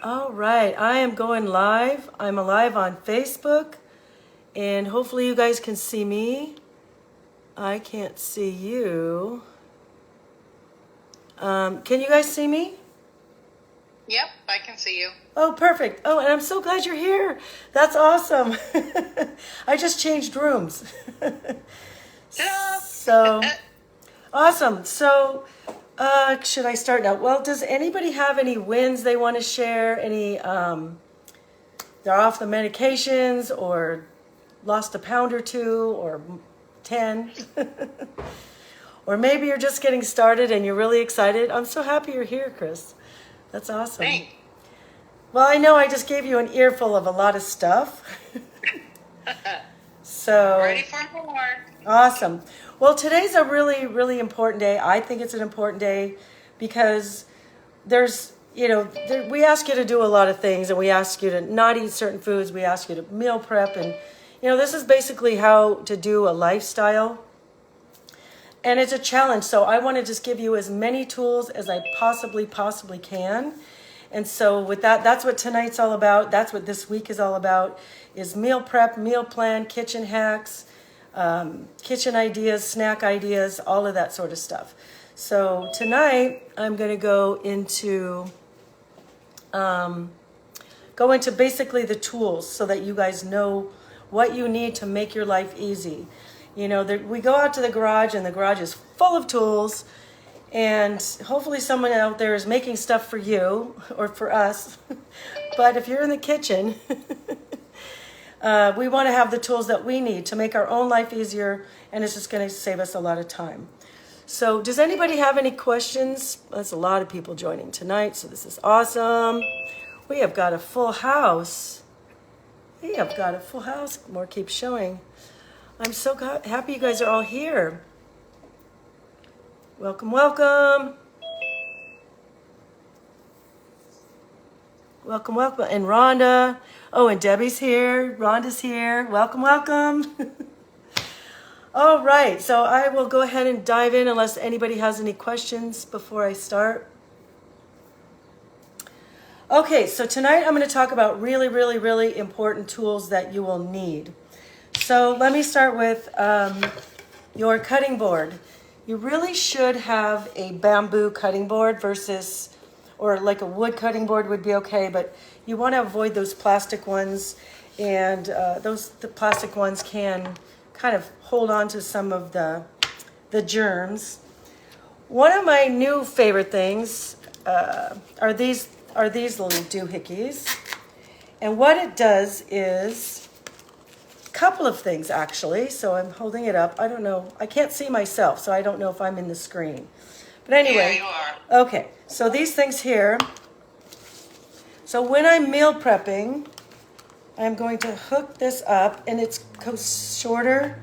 All right, I am going live. I'm live on Facebook, and hopefully you guys can see me. I can't see you. Can you guys see me? Yep, I can see you. Oh, perfect. Oh, and I'm so glad you're here. That's awesome. I just changed rooms. Ta-da! So, awesome. So, should I start now? Well, does anybody have any wins they want to share? They're off the medications or lost a pound or two or 10. Or maybe you're just getting started and you're really excited. I'm so happy you're here, Chris. That's awesome. Thanks. Well, I know I just gave you an earful of a lot of stuff. So Ready for more. awesome. Well, today's a really, really important day. I think it's an important day because we ask you to do a lot of things, and we ask you to not eat certain foods. We ask you to meal prep, and this is basically how to do a lifestyle. And it's a challenge. So I want to just give you as many tools as I possibly can. And so with that, that's what tonight's all about. That's what this week is all about, is meal prep, meal plan, kitchen hacks, kitchen ideas, snack ideas, all of that sort of stuff. So tonight I'm going to go into basically the tools so that you guys know what you need to make your life easy. We go out to the garage and the garage is full of tools, and hopefully someone out there is making stuff for you or for us. But if you're in the kitchen, we want to have the tools that we need to make our own life easier, and it's just going to save us a lot of time. So does anybody have any questions? There's a lot of people joining tonight, so this is awesome. We have got a full house. More keeps showing. I'm so happy you guys are all here. Welcome, welcome. Welcome, welcome. And Rhonda. Oh, and Debbie's here. Rhonda's here. Welcome, welcome. All right, so I will go ahead and dive in unless anybody has any questions before I start. Okay, so tonight I'm going to talk about really, really, really important tools that you will need. So let me start with your cutting board. You really should have a bamboo cutting board or like a wood cutting board would be okay, but you want to avoid those plastic ones, and the plastic ones can kind of hold on to some of the germs. One of my new favorite things are these little doohickeys, and what it does is couple of things actually. So I'm holding it up. I don't know. I can't see myself, so I don't know if I'm in the screen. But anyway, yeah, you are. Okay. So these things here. So when I'm meal prepping, I'm going to hook this up, and it goes shorter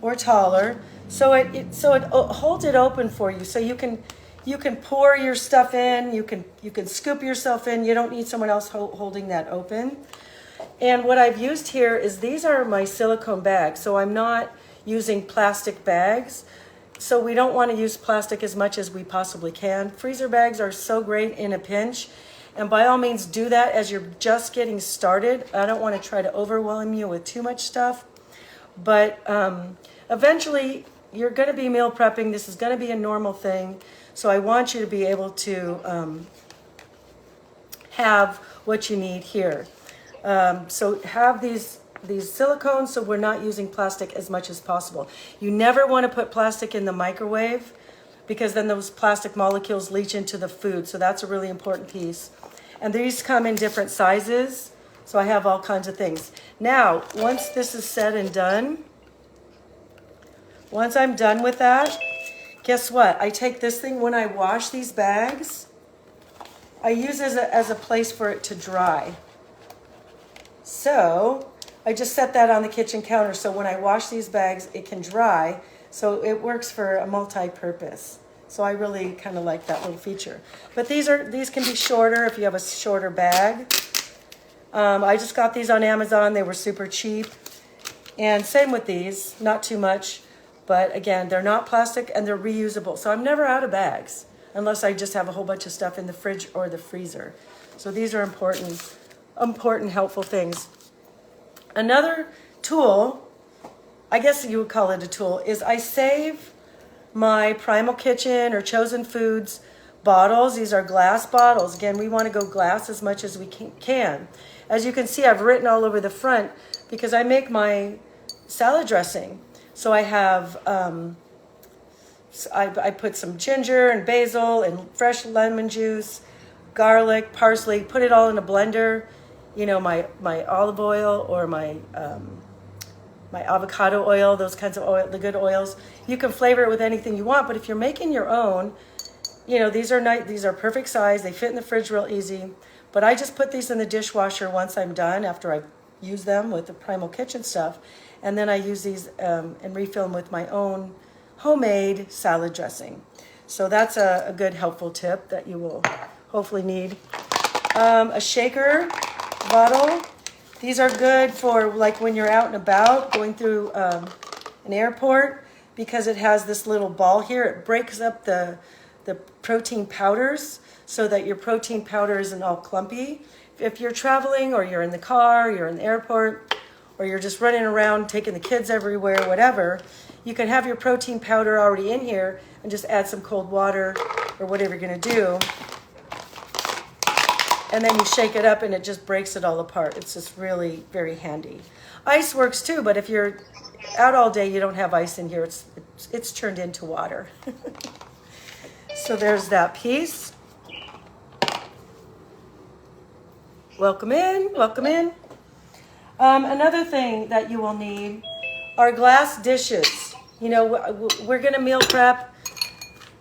or taller. So it holds it open for you, so you can pour your stuff in. You can scoop yourself in. You don't need someone else holding that open. And what I've used here is these are my silicone bags, so I'm not using plastic bags. So we don't want to use plastic as much as we possibly can. Freezer bags are so great in a pinch, and by all means do that as you're just getting started. I don't want to try to overwhelm you with too much stuff, but eventually you're going to be meal prepping. This is going to be a normal thing, so I want you to be able to have what you need here. So have these silicones, so we're not using plastic as much as possible. You never want to put plastic in the microwave, because then those plastic molecules leach into the food. So that's a really important piece. And these come in different sizes, so I have all kinds of things. Now, once this is said and done, once I'm done with that, guess what? I take this thing, when I wash these bags, I use it as a place for it to dry. So I just set that on the kitchen counter, so when I wash these bags, it can dry. So it works for a multi-purpose. So I really kind of like that little feature. But these can be shorter if you have a shorter bag. I just got these on Amazon. They were super cheap. And same with these, not too much. But again, they're not plastic and they're reusable. So I'm never out of bags. unless I just have a whole bunch of stuff in the fridge or the freezer. So these are important, helpful things. Another tool, I guess you would call it a tool, is I save my Primal Kitchen or Chosen Foods bottles. These are glass bottles. Again, we want to go glass as much as we can. As you can see, I've written all over the front because I make my salad dressing. So I have, I put some ginger and basil and fresh lemon juice, garlic, parsley, put it all in a blender. You know, my olive oil or my avocado oil, those kinds of oil, the good oils. You can flavor it with anything you want, but if you're making your own, you know, these are perfect size. They fit in the fridge real easy. But I just put these in the dishwasher once I'm done after I use them with the Primal Kitchen stuff. And then I use these and refill them with my own homemade salad dressing. So that's a good helpful tip that you will hopefully need. A shaker bottle. These are good for like when you're out and about going through an airport because it has this little ball here. It breaks up the protein powders so that your protein powder isn't all clumpy. If you're traveling or you're in the car, you're in the airport, or you're just running around taking the kids everywhere, whatever, you can have your protein powder already in here and just add some cold water or whatever you're going to do. And then you shake it up and it just breaks it all apart. It's just really very handy. Ice works too, but if you're out all day, you don't have ice in here. It's turned into water. So there's that piece. Welcome in, welcome in. Another thing that you will need are glass dishes. You know, we're gonna meal prep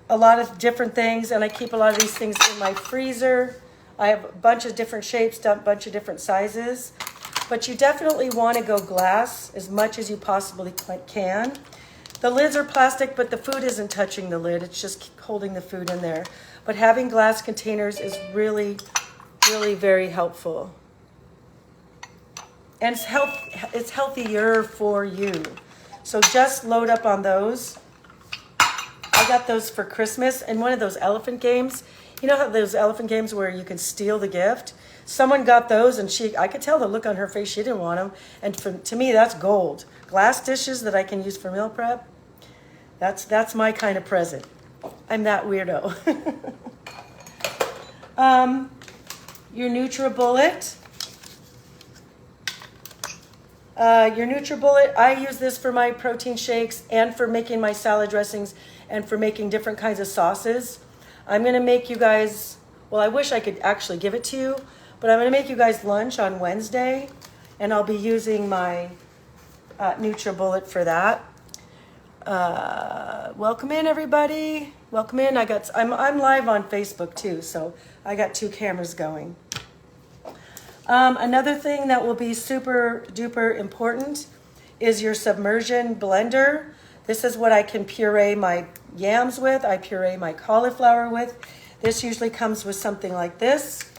a lot of different things, and I keep a lot of these things in my freezer. I have a bunch of different shapes, a bunch of different sizes, but you definitely want to go glass as much as you possibly can. The lids are plastic, but the food isn't touching the lid. It's just holding the food in there. But having glass containers is really, really very helpful. And it's healthier for you. So just load up on those. I got those for Christmas and one of those elephant games. You know how those elephant games where you can steal the gift? Someone got those and I could tell the look on her face, she didn't want them. And to me, that's gold. Glass dishes that I can use for meal prep, that's my kind of present. I'm that weirdo. Your NutriBullet. Your NutriBullet, I use this for my protein shakes and for making my salad dressings and for making different kinds of sauces. I'm going to make you guys, well, I wish I could actually give it to you, but I'm going to make you guys lunch on Wednesday, and I'll be using my NutriBullet for that. Welcome in, everybody. Welcome in. I'm live on Facebook too, so I got 2 cameras going. Another thing that will be super duper important is your submersion blender. This is what I can puree my yams with. I puree my cauliflower with. This usually comes with something like this,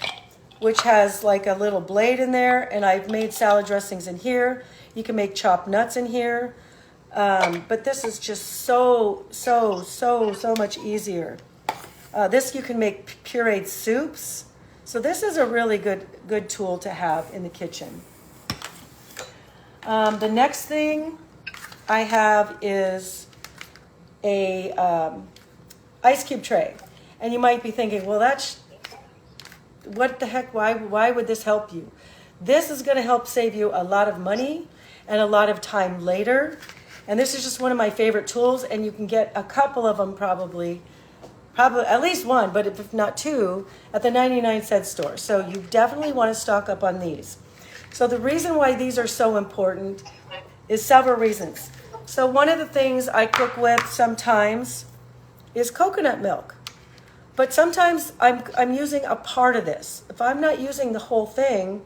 which has like a little blade in there, and I've made salad dressings in here. You can make chopped nuts in here. But this is just so much easier. This you can make pureed soups. So this is a really good tool to have in the kitchen. The next thing I have is a ice cube tray. And you might be thinking, well, what the heck, why would this help you? This is going to help save you a lot of money and a lot of time later. And this is just one of my favorite tools, and you can get a couple of them probably at least one, but if not 2, at the 99-cent store. So you definitely want to stock up on these. So the reason why these are so important is several reasons. So one of the things I cook with sometimes is coconut milk. But sometimes I'm using a part of this. If I'm not using the whole thing,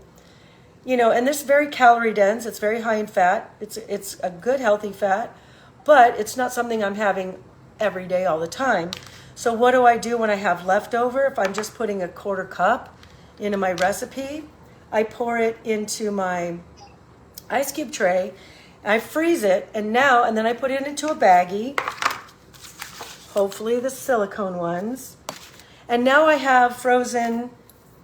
you know, and this is very calorie dense, it's very high in fat. It's a good healthy fat, but it's not something I'm having every day all the time. So what do I do when I have leftover? If I'm just putting a 1/4 cup into my recipe, I pour it into my ice cube tray, I freeze it, and then I put it into a baggie, hopefully the silicone ones. And now I have frozen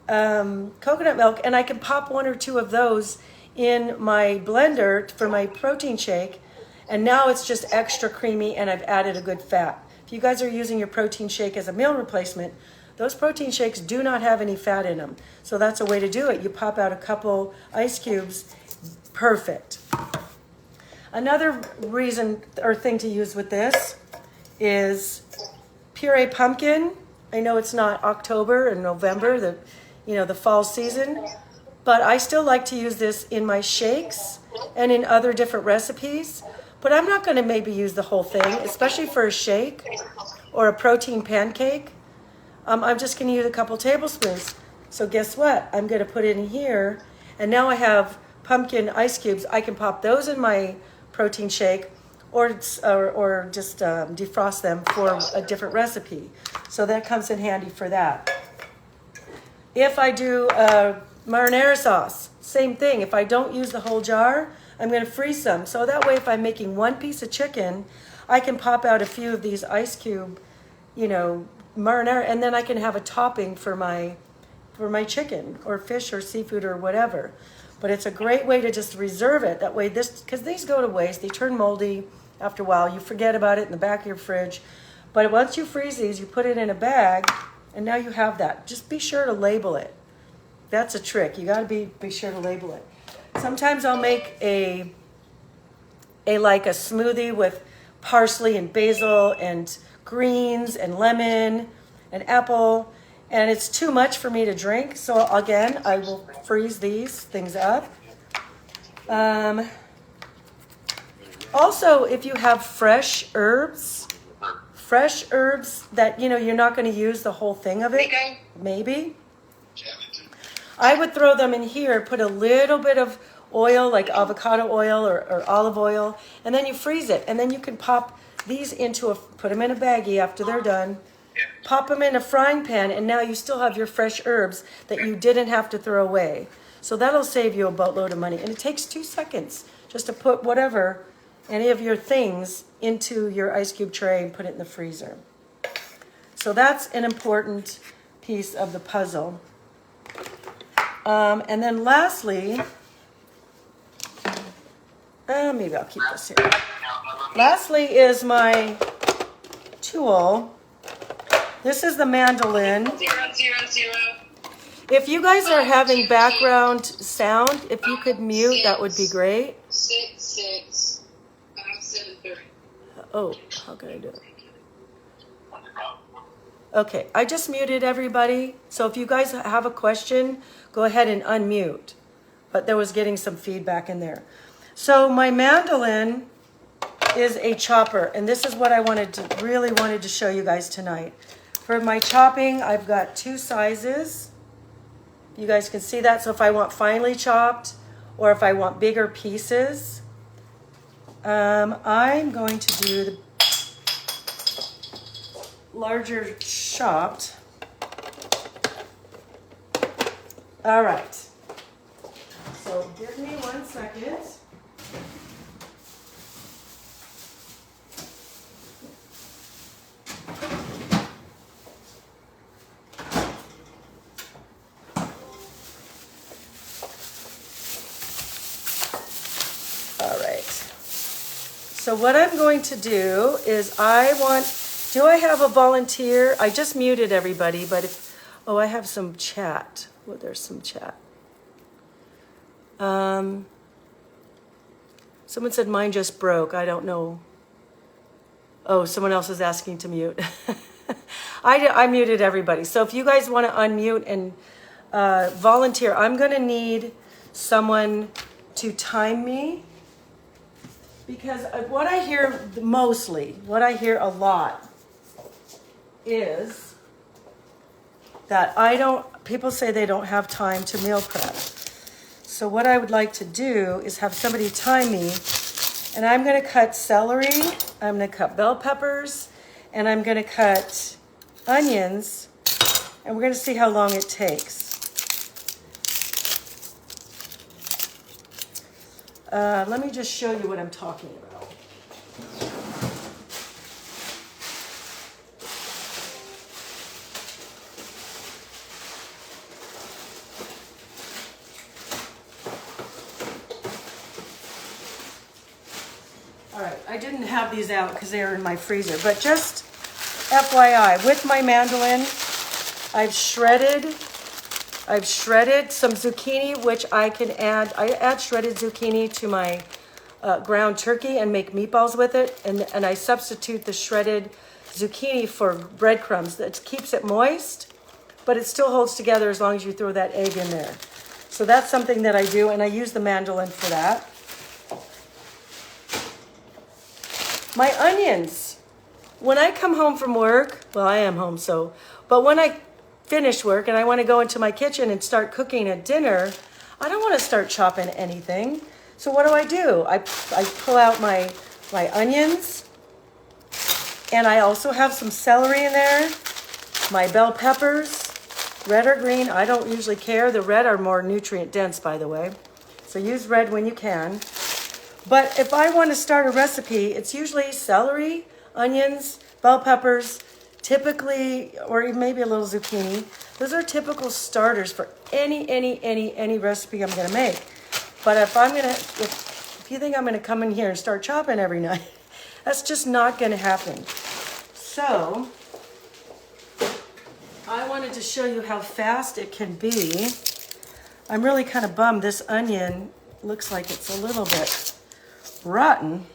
coconut milk, and I can pop 1 or 2 of those in my blender for my protein shake. And now it's just extra creamy, and I've added a good fat. If you guys are using your protein shake as a meal replacement, those protein shakes do not have any fat in them. So that's a way to do it. You pop out a couple ice cubes. Perfect. Another reason or thing to use with this is puree pumpkin. I know it's not October and November, the fall season, but I still like to use this in my shakes and in other different recipes. But I'm not going to maybe use the whole thing, especially for a shake or a protein pancake. I'm just going to use a couple tablespoons. So guess what? I'm going to put it in here, and now I have pumpkin ice cubes. I can pop those in my protein shake, or just defrost them for a different recipe. So that comes in handy for that. If I do marinara sauce, same thing. If I don't use the whole jar, I'm going to freeze some. So that way, if I'm making 1 piece of chicken, I can pop out a few of these ice cube, marinara, and then I can have a topping for my chicken or fish or seafood or whatever. But it's a great way to just reserve it. That way, because these go to waste, they turn moldy after a while. You forget about it in the back of your fridge. But once you freeze these, you put it in a bag, and now you have that. Just be sure to label it. That's a trick. You got to be sure to label it. Sometimes I'll make a smoothie with parsley and basil and greens and lemon and apple, and it's too much for me to drink. So again, I will freeze these things up. Also, if you have fresh herbs that you're not going to use the whole thing of it, maybe I would throw them in here, put a little bit of oil, like avocado oil or olive oil, and then you freeze it. And then you can pop these put them in a baggie after they're done, pop them in a frying pan, and now you still have your fresh herbs that you didn't have to throw away. So that'll save you a boatload of money. And it takes 2 seconds just to put any of your things into your ice cube tray and put it in the freezer. So that's an important piece of the puzzle. And then lastly, maybe I'll keep this here. Lastly is my tool. This is the mandolin. 0, 0, 0. If you guys are having background sound, if you could mute, that would be great. 6, 6, 5, 7, 3. Oh, how can I do it? Okay, I just muted everybody. So if you guys have a question, go ahead and unmute. But there was getting some feedback in there. So my mandolin is a chopper, and this is what I really wanted to show you guys tonight. For my chopping, I've got 2 sizes. You guys can see that. So if I want finely chopped or if I want bigger pieces, I'm going to do the larger chopped. All right. So give me 1 second. All right. So what I'm going to do is do I have a volunteer? I just muted everybody, but I have some chat. Well, there's some chat. Someone said mine just broke. I don't know. Oh, someone else is asking to mute. I muted everybody. So if you guys want to unmute and volunteer, I'm going to need someone to time me. Because what I hear a lot is that people say they don't have time to meal prep. So what I would like to do is have somebody time me, and I'm going to cut celery, I'm going to cut bell peppers, and I'm going to cut onions, and we're going to see how long it takes. Let me just show you what I'm talking about. didn't have these out because they were in my freezer, but just FYI, with my mandolin, I've shredded some zucchini, which I can add. I add shredded zucchini to my ground turkey and make meatballs with it, and I substitute the shredded zucchini for breadcrumbs. That keeps it moist, but it still holds together as long as you throw that egg in there. So that's something that I do, and I use the mandolin for that. My onions. When I come home from work, well, I am home, but when I finish work and I want to go into my kitchen and start cooking a dinner, I don't want to start chopping anything. So what do? I pull out my onions, and I also have some celery in there, my bell peppers, red or green, I don't usually care. The red are more nutrient dense, by the way. So use red when you can. But if I want to start a recipe, it's usually celery, onions, bell peppers, typically, or maybe a little zucchini. Those are typical starters for any recipe I'm going to make. But if you think I'm going to come in here and start chopping every night, that's just not going to happen. So I wanted to show you how fast it can be. I'm really kind of bummed this onion looks like it's a little bit rotten.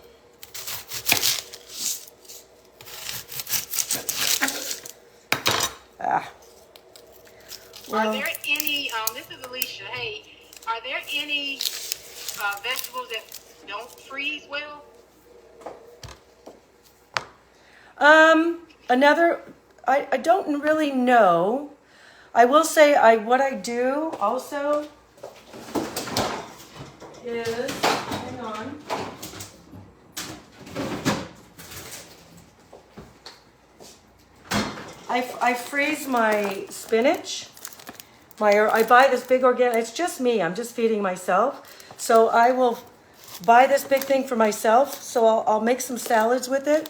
Well, are there any, this is Alicia, hey, are there any vegetables that don't freeze well? I don't really know. I will say what I do also is, hang on. I freeze my spinach. I buy this big organic, it's just me, I'm just feeding myself. So I will buy this big thing for myself, so I'll make some salads with it,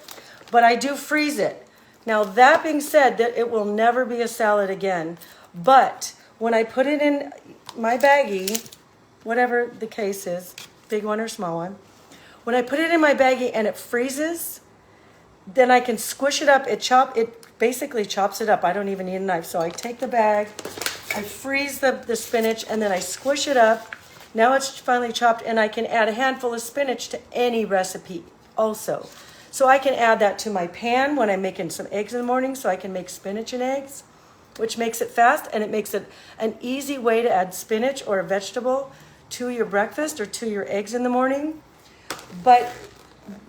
but I do freeze it. Now that being said, that it will never be a salad again, but when I put it in my baggie, whatever the case is, big one or small one, when I put it in my baggie and it freezes, then I can squish it up, it basically chops it up. I don't even need a knife, so I take the bag, I freeze the spinach, and then I squish it up. Now it's finally chopped, and I can add a handful of spinach to any recipe also. So I can add that to my pan when I'm making some eggs in the morning, so I can make spinach and eggs, which makes it fast, and it makes it an easy way to add spinach or a vegetable to your breakfast or to your eggs in the morning. But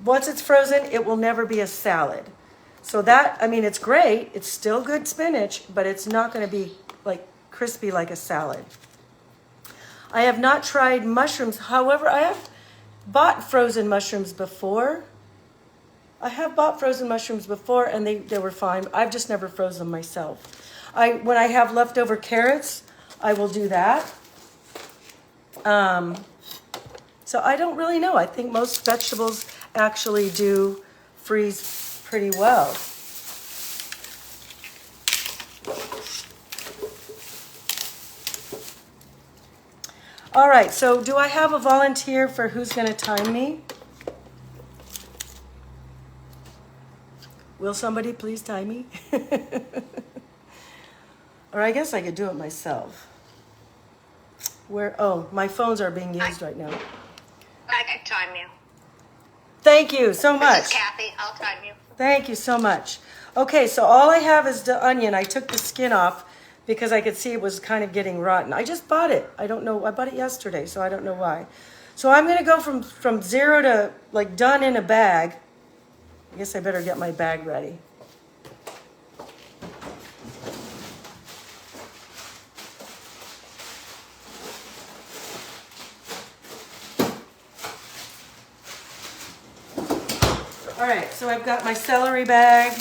once it's frozen, it will never be a salad. So that, I mean, it's great. It's still good spinach, but it's not going to be like crispy like a salad. I have not tried mushrooms. However, I have bought frozen mushrooms before. And they were fine. I've just never frozen them myself. When I have leftover carrots, I will do that. So I don't really know. I think most vegetables actually do freeze pretty well. All right, so do I have a volunteer for who's going to time me? Will somebody please time me? Or I guess I could do it myself. Oh, my phones are being used right now. I can time you. Thank you so much. This is Kathy, I'll time you. Thank you so much. Okay, so all I have is the onion. I took the skin off because I could see it was kind of getting rotten. I just bought it. I don't know. I bought it yesterday, so I don't know why. So I'm going to go from zero to like done in a bag. I guess I better get my bag ready. All right, so I've got my celery bag,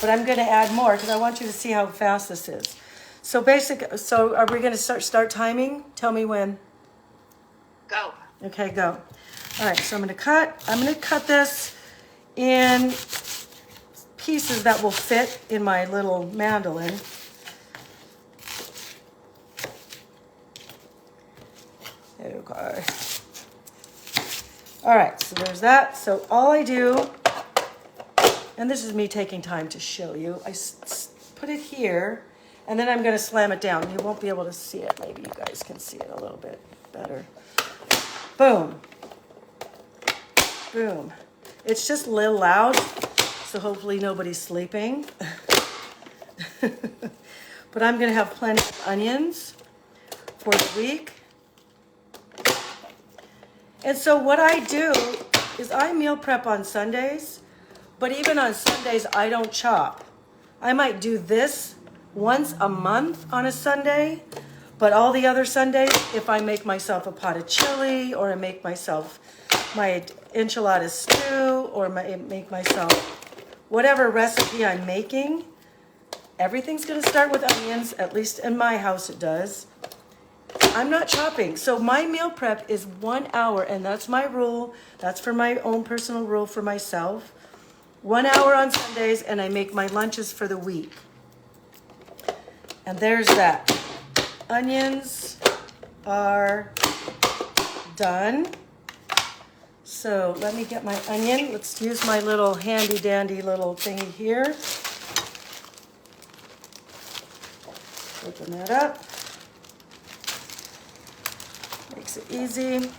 but I'm going to add more because I want you to see how fast this is. So are we going to start timing? Tell me when. Go. Okay, go. All right, so I'm going to cut this in pieces that will fit in my little mandolin. Okay. All right, so there's that. So all I do, and this is me taking time to show you, I put it here, and then I'm going to slam it down. You won't be able to see it. Maybe you guys can see it a little bit better. Boom. Boom. It's just a little loud, so hopefully nobody's sleeping. But I'm going to have plenty of onions for the week. And so what I do is I meal prep on Sundays, but even on Sundays I don't chop. I might do this once a month on a Sunday, but all the other Sundays, if I make myself a pot of chili, or I make myself my enchilada stew, or make myself whatever recipe I'm making, everything's going to start with onions, at least in my house it does. I'm not chopping. So my meal prep is 1 hour, and that's my rule. That's for my own personal rule for myself. 1 hour on Sundays, and I make my lunches for the week. And there's that. Onions are done. So let me get my onion. Let's use my little handy dandy little thingy here. Open that up. Makes it easy.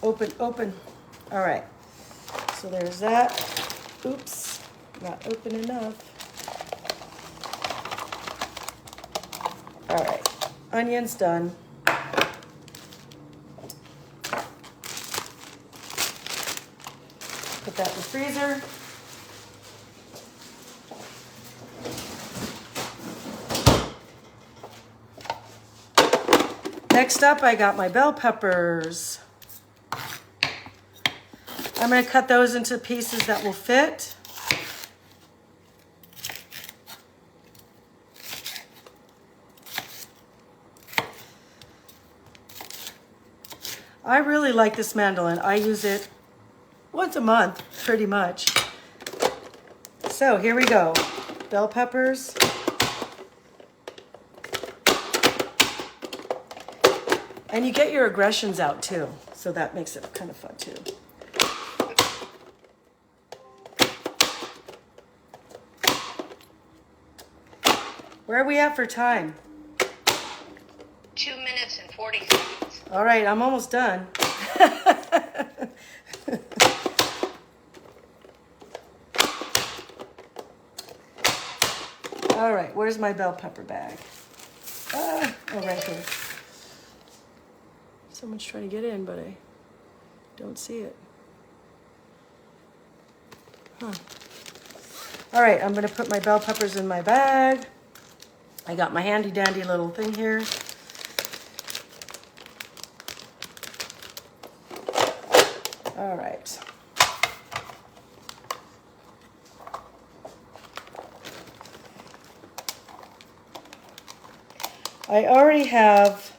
Open, open. All right. So there's that. Oops, not open enough. All right, onions done. Put that in the freezer. Next up, I got my bell peppers. I'm going to cut those into pieces that will fit. I really like this mandolin. I use it once a month, pretty much. So here we go. Bell peppers. And you get your aggressions out too, so that makes it kind of fun too. Where are we at for time? 2 minutes and 40 seconds. All right, I'm almost done. All right, where's my bell pepper bag? Oh, right here. Someone's trying to get in, but I don't see it. Huh. All right, I'm going to put my bell peppers in my bag. I got my handy dandy little thing here. All right. I already have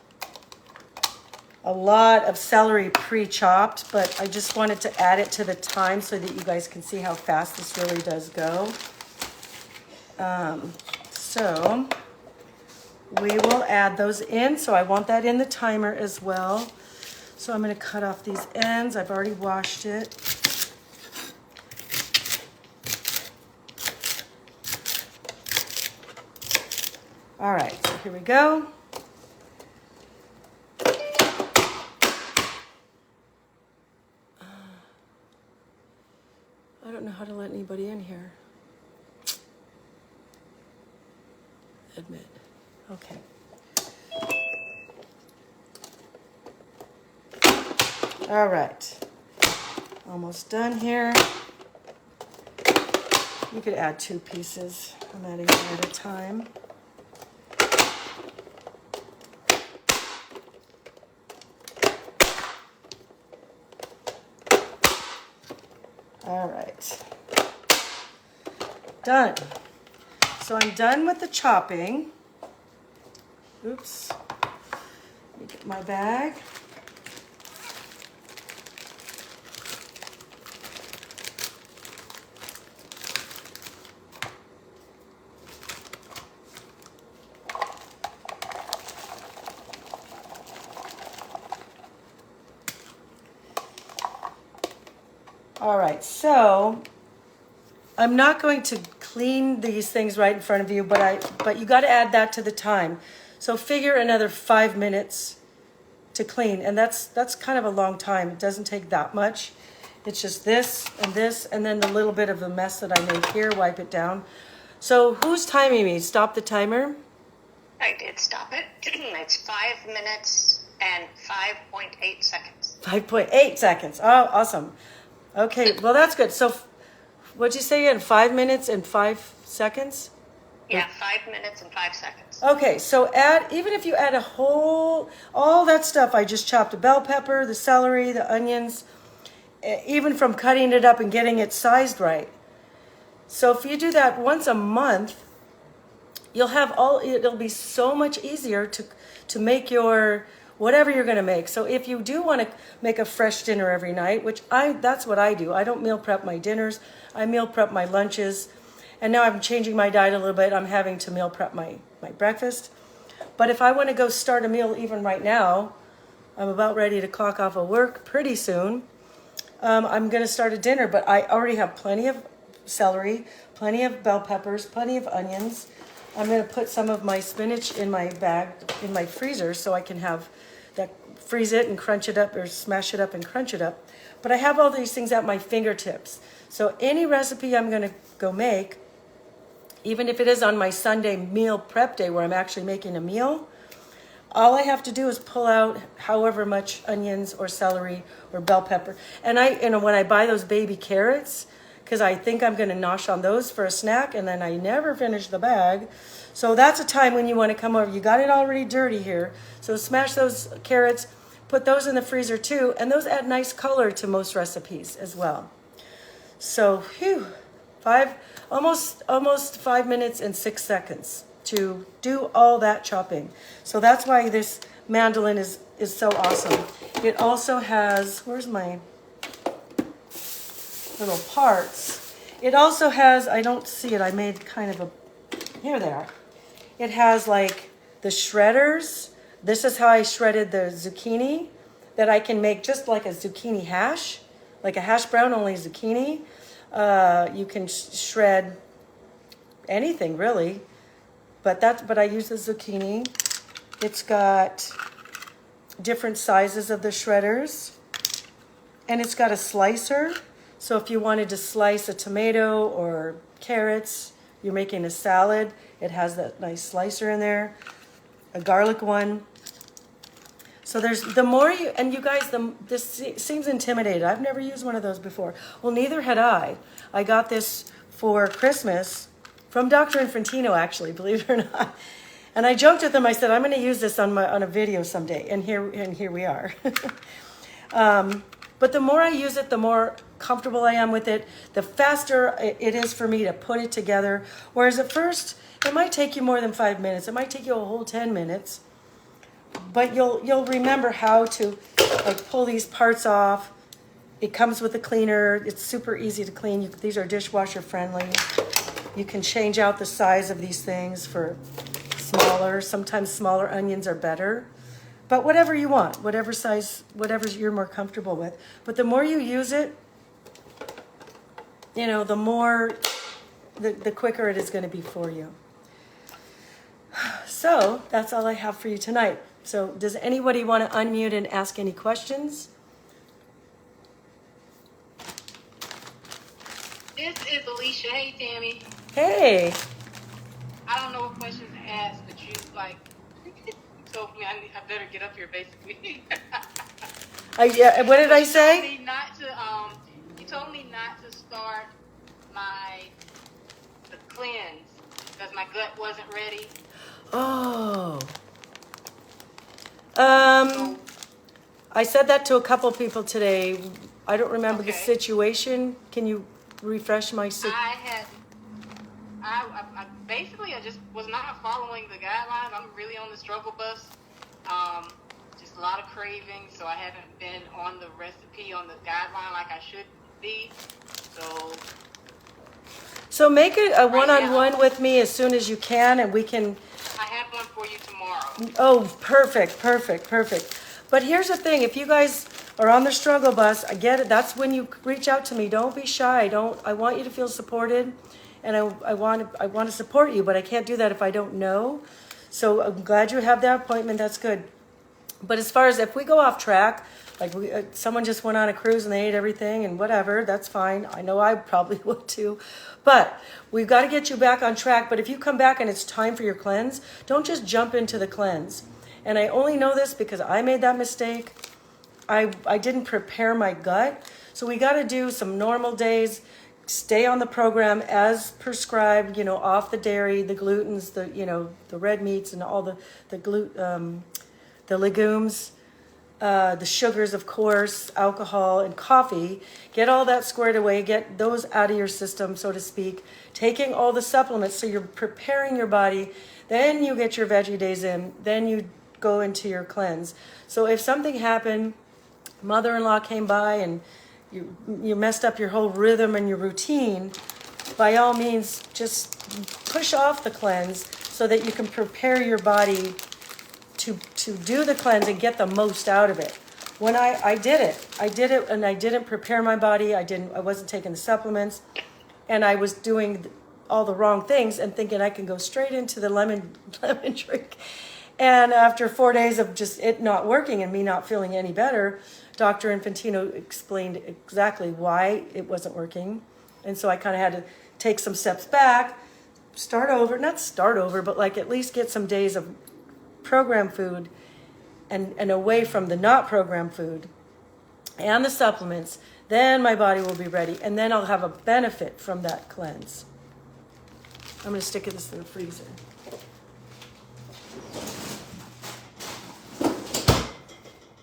a lot of celery pre-chopped, but I just wanted to add it to the time so that you guys can see how fast this really does go. So we will add those in. So I want that in the timer as well. So I'm going to cut off these ends. I've already washed it. All right, so here we go. I don't know how to let anybody in here. Admit. Okay. All right. Almost done here. You could add 2 pieces. I'm adding one at a time. All right. Done. So I'm done with the chopping. Oops. Let me get my bag. All right, so I'm not going to clean these things right in front of you, but you got to add that to the time. So figure another 5 minutes to clean, and that's kind of a long time. It doesn't take that much. It's just this, and then the little bit of the mess that I made here, wipe it down. So who's timing me? Stop the timer. I did stop it. It's 5 minutes and 5.8 seconds. 5.8 seconds. Oh, awesome. Okay, well, that's good. So what'd you say again? 5 minutes and 5 seconds? Yeah, 5 minutes and 5 seconds. Okay, so even if you add all that stuff, I just chopped the bell pepper, the celery, the onions, even from cutting it up and getting it sized right. So if you do that once a month, it'll be so much easier to make your whatever you're going to make. So if you do want to make a fresh dinner every night, that's what I do. I don't meal prep my dinners. I meal prep my lunches. And now I'm changing my diet a little bit. I'm having to meal prep my breakfast. But if I want to go start a meal even right now, I'm about ready to clock off of work pretty soon. I'm going to start a dinner, but I already have plenty of celery, plenty of bell peppers, plenty of onions. I'm going to put some of my spinach in my bag, in my freezer, so I can freeze it and crunch it up, or smash it up and crunch it up. But I have all these things at my fingertips. So any recipe I'm going to go make, even if it is on my Sunday meal prep day where I'm actually making a meal, all I have to do is pull out however much onions or celery or bell pepper. And when I buy those baby carrots, because I think I'm going to nosh on those for a snack, and then I never finish the bag. So that's a time when you want to come over. You got it already dirty here. So smash those carrots, put those in the freezer too, and those add nice color to most recipes as well. So, almost 5 minutes and 6 seconds to do all that chopping. So that's why this mandolin is so awesome. It also has, where's my little parts? It also has, I don't see it, I made kind of here they are. It has like the shredders. This is how I shredded the zucchini, that I can make just like a zucchini hash, like a hash brown, only zucchini. You can shred anything really, but I use the zucchini. It's got different sizes of the shredders, and it's got a slicer. So if you wanted to slice a tomato or carrots, you're making a salad, it has that nice slicer in there, a garlic one. So there's you guys, this seems intimidated. I've never used one of those before. Well, neither had I. I got this for Christmas from Dr. Infantino, actually, believe it or not. And I joked with him. I said, I'm going to use this on a video someday. And here we are. But the more I use it, the more comfortable I am with it, the faster it is for me to put it together. Whereas at first, it might take you more than 5 minutes. It might take you a whole 10 minutes. But you'll remember how to pull these parts off. It comes with a cleaner. It's super easy to clean. These are dishwasher friendly. You can change out the size of these things for smaller. Sometimes smaller onions are better. But whatever you want, whatever size, whatever you're more comfortable with. But the more you use it, the more, the quicker it is going to be for you. So that's all I have for you tonight. So does anybody want to unmute and ask any questions? This is Alicia. Hey, Tammy. Hey. I don't know what questions to ask, but you told me I better get up here, basically. What did I say? You told me not to start the cleanse because my gut wasn't ready. Oh. I said that to a couple people today. I don't remember the situation. Can you refresh my I just was not following the guidelines. I'm really on the struggle bus. Just a lot of cravings, so I haven't been on the recipe, on the guideline like I should be. So make it a one-on-one with me as soon as you can, and we can. I have one for you tomorrow. Oh, perfect. But here's the thing: if you guys are on the struggle bus, I get it. That's when you reach out to me. Don't be shy. I want you to feel supported, and I want to support you, but I can't do that if I don't know. So I'm glad you have that appointment. That's good. But as far as if we go off track, like someone just went on a cruise and they ate everything and whatever, that's fine. I know I probably would too. But we've got to get you back on track. But if you come back and it's time for your cleanse, don't just jump into the cleanse. And I only know this because I made that mistake. I didn't prepare my gut. So we got to do some normal days, stay on the program as prescribed, off the dairy, the glutens, the red meats and all the legumes, the sugars, of course, alcohol and coffee. Get all that squared away. Get those out of your system, so to speak. Taking all the supplements, so you're preparing your body. Then you get your veggie days in. Then you go into your cleanse. So if something happened, mother-in-law came by and you messed up your whole rhythm and your routine, by all means, just push off the cleanse so that you can prepare your body to do the cleanse and get the most out of it. When I did it and I didn't prepare my body. I wasn't taking the supplements, and I was doing all the wrong things and thinking I can go straight into the lemon drink. And after 4 days of just it not working and me not feeling any better, Dr. Infantino explained exactly why it wasn't working. And so I kind of had to take some steps back, not start over, but like at least get some days of program food and away from the not program food and the supplements. Then my body will be ready, and then I'll have a benefit from that cleanse. I'm going to stick this in the freezer.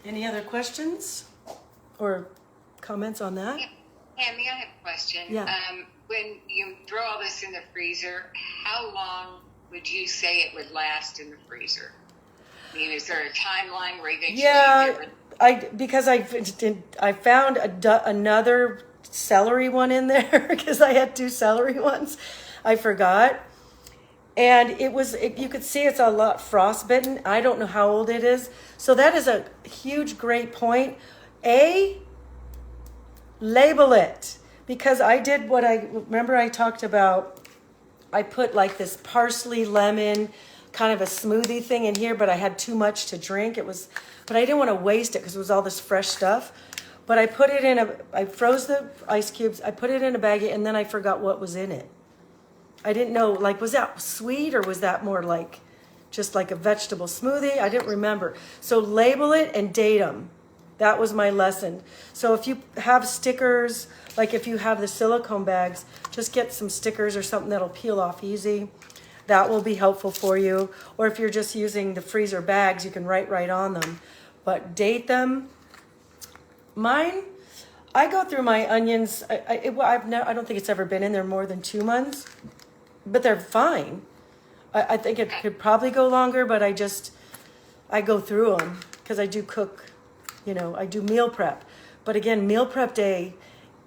Any other questions or comments on that? Tammy, I have a question. Yeah. When you throw all this in the freezer, how long would you say it would last in the freezer? I mean, is there a timeline where eventually because I found another celery one in there because I had 2 celery ones. I forgot. And you could see it's a lot frostbitten. I don't know how old it is. So that is a huge, great point. Label it. Because I did what I talked about. I put like this parsley, lemon, kind of a smoothie thing in here, but I had too much to drink. But I didn't want to waste it because it was all this fresh stuff. But I put it I froze the ice cubes. I put it in a baggie, and then I forgot what was in it. I didn't know, was that sweet or was that more like just like a vegetable smoothie? I didn't remember. So label it and date them. That was my lesson. So if you have stickers, like if you have the silicone bags, just get some stickers or something that'll peel off easy. That will be helpful for you. Or if you're just using the freezer bags, you can write right on them. But date them. Mine, I go through my onions. I don't think it's ever been in there more than 2 months. But they're fine. I think it could probably go longer, but I go through them because I do cook, I do meal prep. But again, meal prep day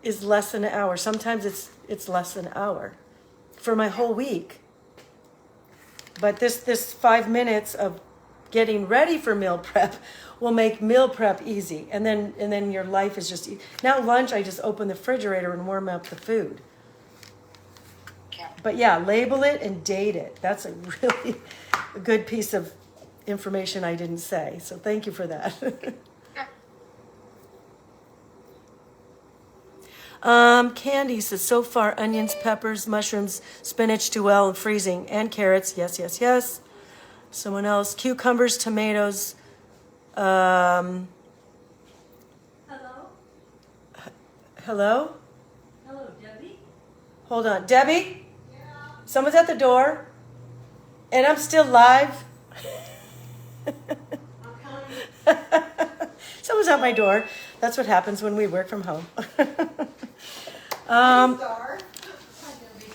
is less than an hour. Sometimes it's less than an hour for my whole week. But this 5 minutes of getting ready for meal prep will make meal prep easy. And then your life is just, now lunch, I just open the refrigerator and warm up the food. But yeah, label it and date it. That's a really good piece of information I didn't say. So thank you for that. Candy says, so far, onions, peppers, mushrooms, spinach do well in freezing, and carrots. Yes, yes, yes. Someone else, cucumbers, tomatoes. Hello? Hello? Hello, Debbie? Hold on. Debbie? Someone's at the door, and I'm still live. Someone's at my door. That's what happens when we work from home.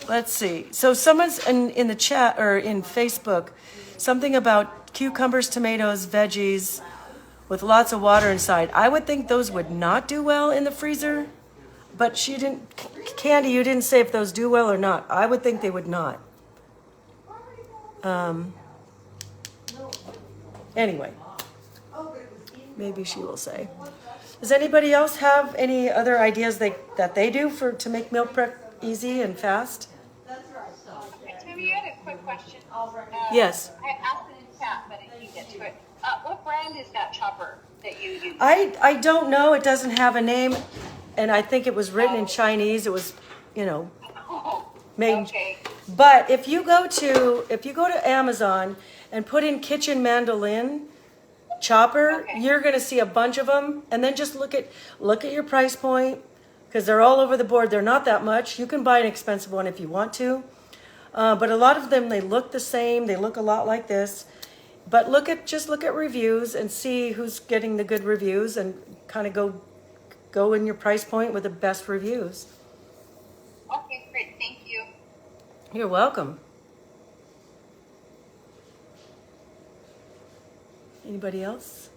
Let's see. So someone's in the chat or in Facebook, something about cucumbers, tomatoes, veggies with lots of water inside. I would think those would not do well in the freezer. But she didn't, Candy, you didn't say if those do well or not. I would think they would not. Anyway, maybe she will say. Does anybody else have any other ideas that they do to make meal prep easy and fast? Tammy, I had a quick question. Yes. I asked it in chat, but I didn't get to it. What brand is that chopper that you use? I don't know. It doesn't have a name, and I think it was written in Chinese. It was, Oh, made. okay. But if you go to Amazon and put in kitchen mandolin chopper, Okay. you're going to see a bunch of them, and then just look at your price point, because they're all over the board. They're not that much. You can buy an expensive one if you want to, but a lot of them, they look the same. They look a lot like this. But just look at reviews and see who's getting the good reviews, and kind of go in your price point with the best reviews. Okay, great. Thank you. You're welcome. Anybody else?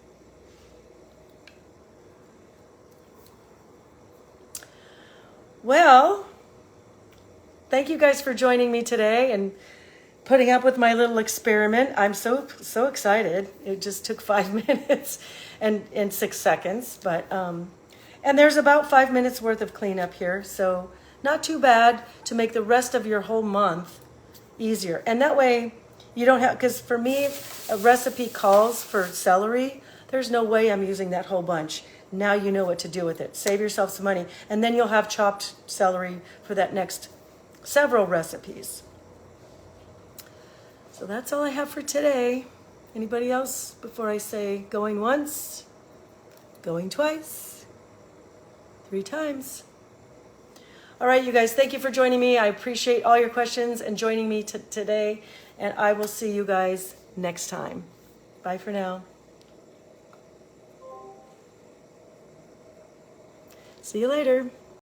Well, thank you guys for joining me today and putting up with my little experiment. I'm so excited. It just took 5 minutes and 6 seconds, but and there's about 5 minutes worth of cleanup here, so not too bad to make the rest of your whole month easier. And that way you don't have, because for me, a recipe calls for celery. There's no way I'm using that whole bunch. Now you know what to do with it. Save yourself some money, and then you'll have chopped celery for that next several recipes. So that's all I have for today. Anybody else before I say going once, going twice, 3 times? All right, you guys, thank you for joining me. I appreciate all your questions and joining me today, and I will see you guys next time. Bye for now. See you later.